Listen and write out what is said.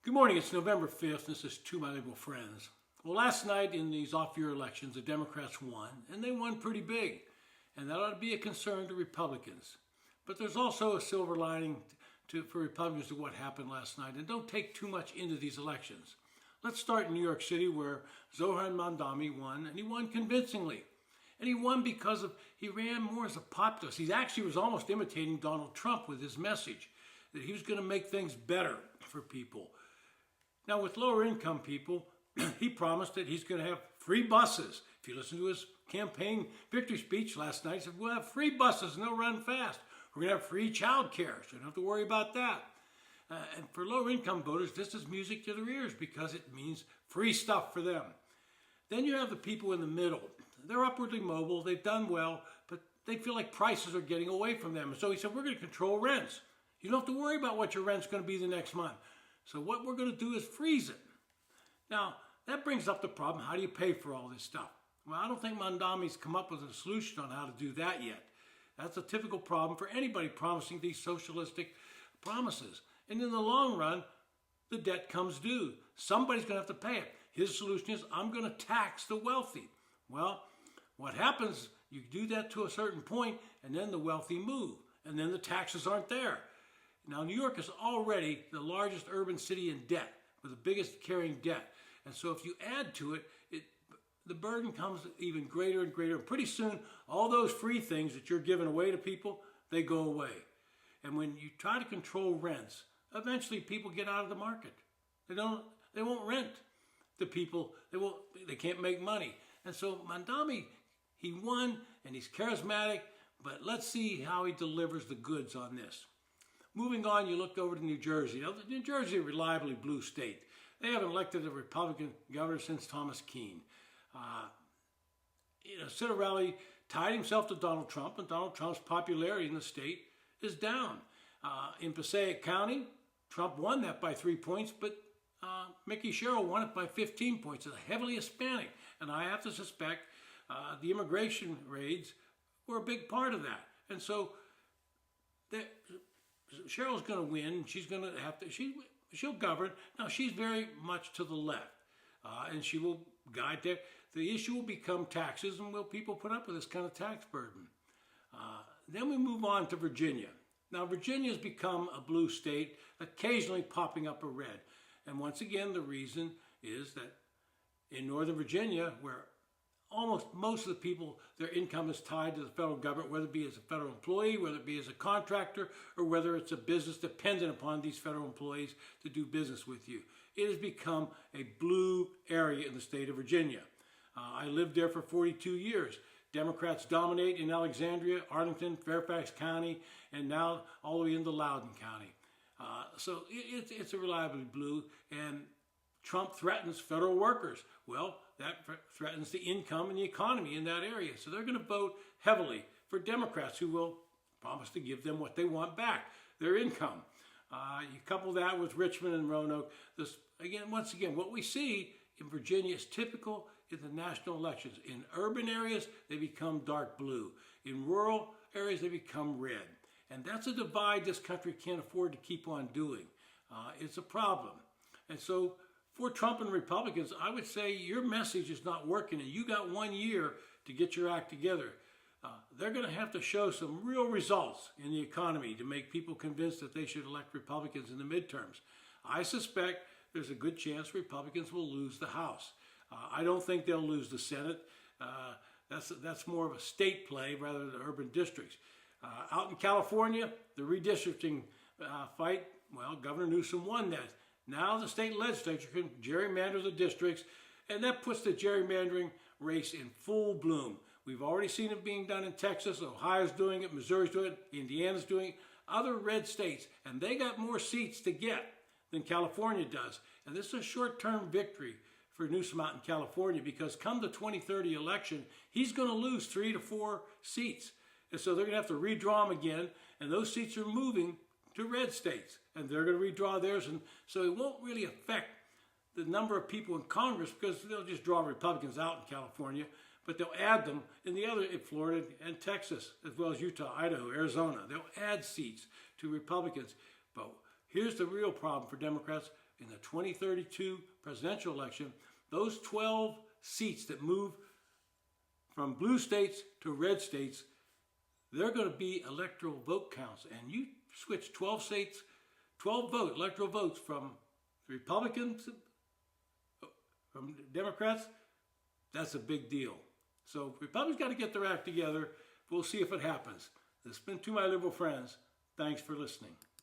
Good morning, it's November 5th. This is To My Liberal Friends. Well, last night in these off-year elections, the Democrats won, and they won pretty big. And that ought to be a concern to Republicans. But there's also a silver lining for Republicans to what happened last night. And don't take too much into these elections. Let's start in New York City, where Zohran Mamdani won, and he won convincingly. And he won because he ran more as a populist. He actually was almost imitating Donald Trump with his message, that he was going to make things better for people. Now, with lower income people, he promised that he's going to have free buses. If you listen to his campaign victory speech last night, he said, we'll have free buses and they'll run fast. We're going to have free child care, so you don't have to worry about that. And for lower income voters, this is music to their ears because it means free stuff for them. Then you have the people in the middle. They're upwardly mobile, they've done well, but they feel like prices are getting away from them. And so he said, we're going to control rents. You don't have to worry about what your rent's going to be the next month. So what we're going to do is freeze it. Now, that brings up the problem, how do you pay for all this stuff? Well, I don't think Mamdani's come up with a solution on how to do that yet. That's a typical problem for anybody promising these socialistic promises. And in the long run, the debt comes due. Somebody's going to have to pay it. His solution is, I'm going to tax the wealthy. Well, what happens, you do that to a certain point, and then the wealthy move, and then the taxes aren't there. Now, New York is already the largest urban city in debt, with the biggest carrying debt. And so if you add to it, the burden comes even greater and greater. And pretty soon, all those free things that you're giving away to people, they go away. And when you try to control rents, eventually people get out of the market. They won't rent to people. They can't make money. And so Mamdani, he won and he's charismatic, but let's see how he delivers the goods on this. Moving on, you look over to New Jersey. Now, New Jersey is a reliably blue state. They haven't elected a Republican governor since Thomas Keene. Citarelli tied himself to Donald Trump, and Donald Trump's popularity in the state is down. In Passaic County, Trump won that by 3 points, but Mickey Sherrill won it by 15 points. It's heavily Hispanic, and I have to suspect the immigration raids were a big part of that. And so Cheryl's going to win. She's going to have to. She'll govern. Now she's very much to the left, and she will guide there. The issue will become taxes, and will people put up with this kind of tax burden? Then we move on to Virginia. Now Virginia has become a blue state, occasionally popping up a red. And once again, the reason is that in Northern Virginia, where almost most of the people, their income is tied to the federal government, whether it be as a federal employee, whether it be as a contractor, or whether it's a business dependent upon these federal employees to do business with you. It has become a blue area in the state of Virginia. I lived there for 42 years. Democrats dominate in Alexandria, Arlington, Fairfax County, and now all the way into Loudoun County. So it's a reliably blue, and Trump threatens federal workers. Well, that threatens the income and the economy in that area. So they're going to vote heavily for Democrats who will promise to give them what they want back, their income. You couple that with Richmond and Roanoke. Once again, what we see in Virginia is typical in the national elections. In urban areas, they become dark blue. In rural areas, they become red. And that's a divide this country can't afford to keep on doing. It's a problem. And so for Trump and Republicans, I would say your message is not working, and you got 1 year to get your act together. They're going to have to show some real results in the economy to make people convinced that they should elect Republicans in the midterms. I suspect there's a good chance Republicans will lose the House. I don't think they'll lose the Senate. That's more of a state play rather than urban districts. Out in California, the redistricting fight, well, Governor Newsom won that. Now the state legislature can gerrymander the districts, and that puts the gerrymandering race in full bloom. We've already seen it being done in Texas. Ohio's doing it. Missouri's doing it. Indiana's doing it. Other red states, and they got more seats to get than California does. And this is a short-term victory for Newsom out in California, because come the 2030 election, he's going to lose 3 to 4 seats. And so they're going to have to redraw them again, and those seats are moving to red states, and they're going to redraw theirs, and so it won't really affect the number of people in Congress, because they'll just draw Republicans out in California, but they'll add them in Florida and Texas, as well as Utah, Idaho, Arizona. They'll add seats to Republicans. But here's the real problem for Democrats. in the 2032 presidential election, those 12 seats that move from blue states to red states, they're going to be electoral vote counts. And you switch 12 states, 12 electoral votes from Republicans, from Democrats, that's a big deal. So Republicans got to get their act together. We'll see if it happens. This has been To My Liberal Friends. Thanks for listening.